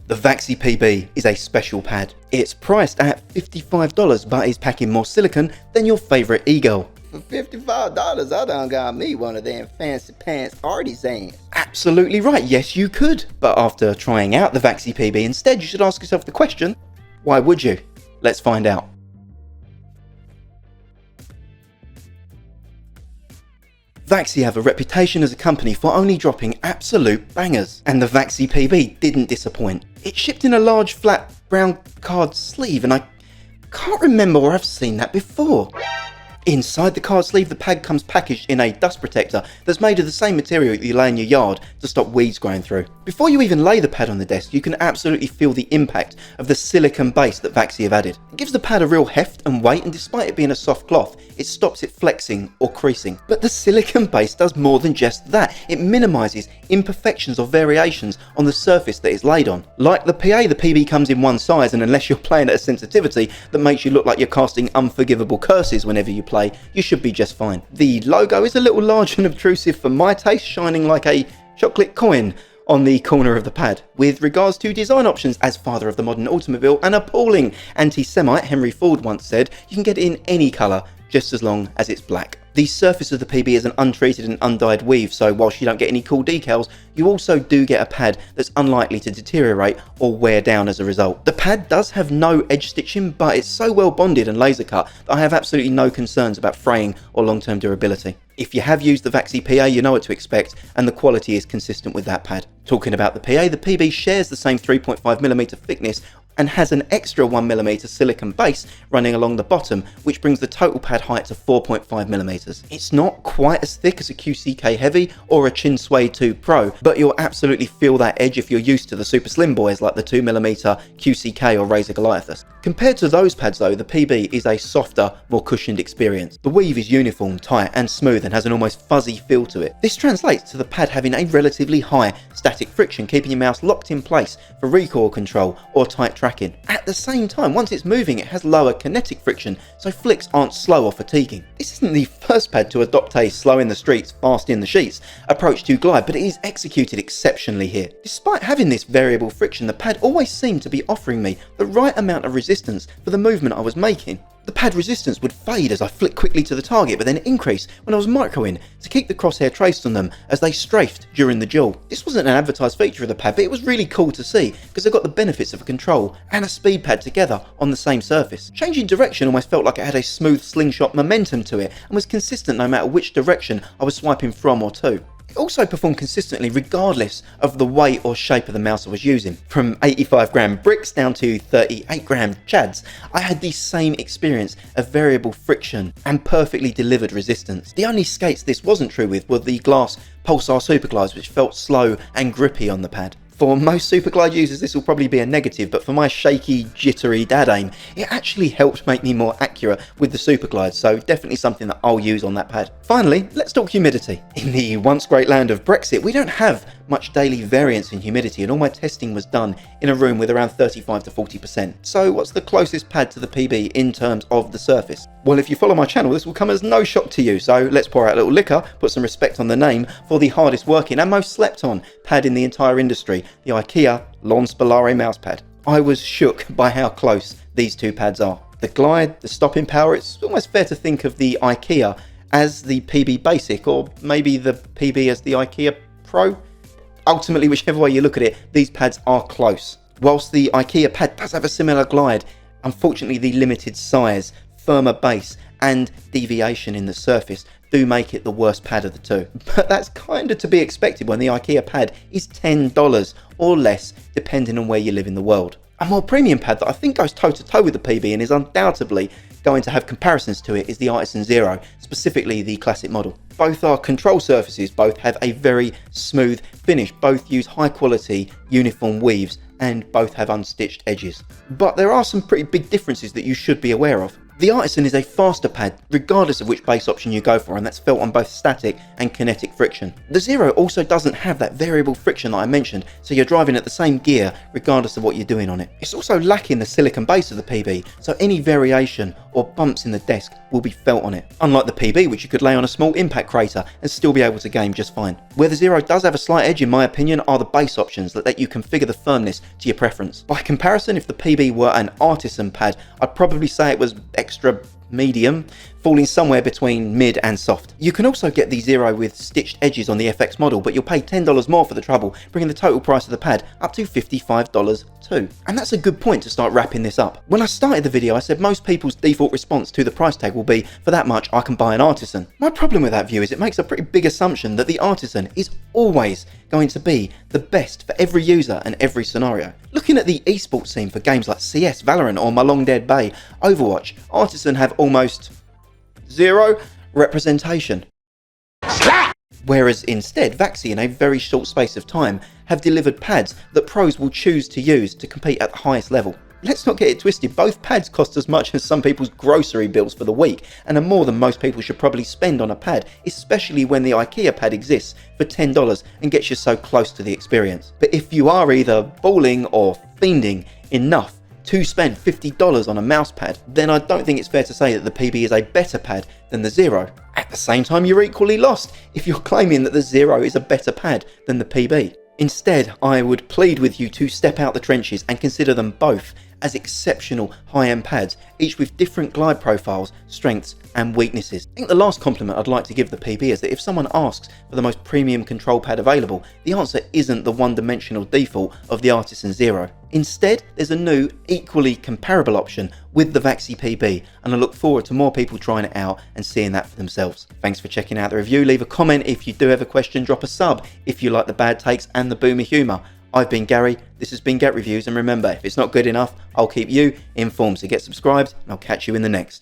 The Vaxee PB is a special pad. It's priced at $55 but is packing more silicone than your favourite e-girl. For $55, I done got me one of them fancy pants Artisans. Absolutely right, yes you could. But after trying out the Vaxee PB instead, you should ask yourself the question, why would you? Let's find out. Vaxee have a reputation as a company for only dropping absolute bangers, and the Vaxee PB didn't disappoint. It shipped in a large flat brown card sleeve, and I can't remember where I've seen that before. Inside the card sleeve, the pad comes packaged in a dust protector that's made of the same material that you lay in your yard to stop weeds growing through. Before you even lay the pad on the desk, you can absolutely feel the impact of the silicone base that Vaxee have added. It gives the pad a real heft and weight, and despite it being a soft cloth, it stops it flexing or creasing. But the silicone base does more than just that. It minimises imperfections or variations on the surface that it's laid on. Like the PA, the PB comes in one size, and unless you're playing at a sensitivity that makes you look like you're casting unforgivable curses whenever you play, you should be just fine. The logo is a little large and obtrusive for my taste, shining like a chocolate coin on the corner of the pad. With regards to design options, as father of the modern automobile and appalling anti-Semite Henry Ford once said, you can get it in any colour just as long as it's black. The surface of the PB is an untreated and undyed weave, so whilst you don't get any cool decals, you also do get a pad that's unlikely to deteriorate or wear down as a result. The pad does have no edge stitching, but it's so well bonded and laser cut that I have absolutely no concerns about fraying or long-term durability. If you have used the Vaxee PA, you know what to expect, and the quality is consistent with that pad. Talking about the PA, the PB shares the same 3.5mm thickness and has an extra 1mm silicone base running along the bottom, which brings the total pad height to 4.5mm. It's not quite as thick as a QCK Heavy or a Chin Suede 2 Pro, but you'll absolutely feel that edge if you're used to the super slim boys like the 2mm QCK or Razor Goliathus. Compared to those pads though, the PB is a softer, more cushioned experience. The weave is uniform, tight and smooth and has an almost fuzzy feel to it. This translates to the pad having a relatively high static friction, keeping your mouse locked in place for recoil control or tight tracking. At the same time, once it's moving, it has lower kinetic friction, so flicks aren't slow or fatiguing. This isn't the first pad to adopt a slow in the streets, fast in the sheets approach to glide, but it is executed exceptionally here. Despite having this variable friction, the pad always seemed to be offering me the right amount of resistance for the movement I was making. The pad resistance would fade as I flicked quickly to the target, but then increase when I was microing to keep the crosshair traced on them as they strafed during the duel. This wasn't an advertised feature of the pad, but it was really cool to see because I got the benefits of a control and a speed pad together on the same surface. Changing direction almost felt like it had a smooth slingshot momentum to it and was consistent no matter which direction I was swiping from or to. It also performed consistently regardless of the weight or shape of the mouse I was using. From 85g bricks down to 38g chads, I had the same experience of variable friction and perfectly delivered resistance. The only skates this wasn't true with were the glass Pulsar Superglides, which felt slow and grippy on the pad. For most Superglide users this will probably be a negative, but for my shaky, jittery dad aim, it actually helped make me more accurate with the Superglide, so definitely something that I'll use on that pad. Finally, let's talk humidity. In the once great land of Brexit, we don't have much daily variance in humidity, and all my testing was done in a room with around 35 to 40%. So what's the closest pad to the PB in terms of the surface? Well, if you follow my channel, this will come as no shock to you, so let's pour out a little liquor, put some respect on the name for the hardest working and most slept on pad in the entire industry, the Ikea Lanespelare mousepad. I was shook by how close these two pads are. The glide, the stopping power, it's almost fair to think of the Ikea as the PB Basic, or maybe the PB as the Ikea Pro. Ultimately, whichever way you look at it, these pads are close. Whilst the Ikea pad does have a similar glide, unfortunately the limited size, firmer base and deviation in the surface do make it the worst pad of the two. But that's kind of to be expected when the Ikea pad is $10 or less depending on where you live in the world. A more premium pad that I think goes toe to toe with the PB and is undoubtedly going to have comparisons to it is the Artisan Zero, specifically the classic model. Both are control surfaces, both have a very smooth finish, both use high quality uniform weaves and both have unstitched edges. But there are some pretty big differences that you should be aware of. The Artisan is a faster pad, regardless of which base option you go for, and that's felt on both static and kinetic friction. The Zero also doesn't have that variable friction that I mentioned, so you're driving at the same gear regardless of what you're doing on it. It's also lacking the silicone base of the PB, so any variation or bumps in the desk will be felt on it. Unlike the PB, which you could lay on a small impact crater and still be able to game just fine. Where the Zero does have a slight edge in my opinion are the base options that let you configure the firmness to your preference. By comparison, if the PB were an Artisan pad, I'd probably say it was extra medium, falling somewhere between mid and soft. You can also get the Zero with stitched edges on the FX model, but you'll pay $10 more for the trouble, bringing the total price of the pad up to $55 too. And that's a good point to start wrapping this up. When I started the video, I said most people's default response to the price tag will be, for that much I can buy an Artisan. My problem with that view is it makes a pretty big assumption that the Artisan is always going to be the best for every user and every scenario. Looking at the esports scene for games like CS, Valorant or my long dead Bay, Overwatch, Artisan have almost zero representation. Whereas instead, Vaxee in a very short space of time have delivered pads that pros will choose to use to compete at the highest level. Let's not get it twisted, both pads cost as much as some people's grocery bills for the week and are more than most people should probably spend on a pad, especially when the Ikea pad exists for $10 and gets you so close to the experience. But if you are either balling or fiending enough to spend $50 on a mouse pad, then I don't think it's fair to say that the PB is a better pad than the Zero. At the same time, you're equally lost if you're claiming that the Zero is a better pad than the PB. Instead, I would plead with you to step out the trenches and consider them both as exceptional high-end pads, each with different glide profiles, strengths and weaknesses. I think the last compliment I'd like to give the PB is that if someone asks for the most premium control pad available, the answer isn't the one-dimensional default of the Artisan Zero. Instead, there's a new, equally comparable option with the Vaxee PB, and I look forward to more people trying it out and seeing that for themselves. Thanks for checking out the review. Leave a comment if you do have a question, drop a sub if you like the bad takes and the boomer humour. I've been Gary, this has been Get Reviews, and remember, if it's not good enough, I'll keep you informed, so get subscribed and I'll catch you in the next.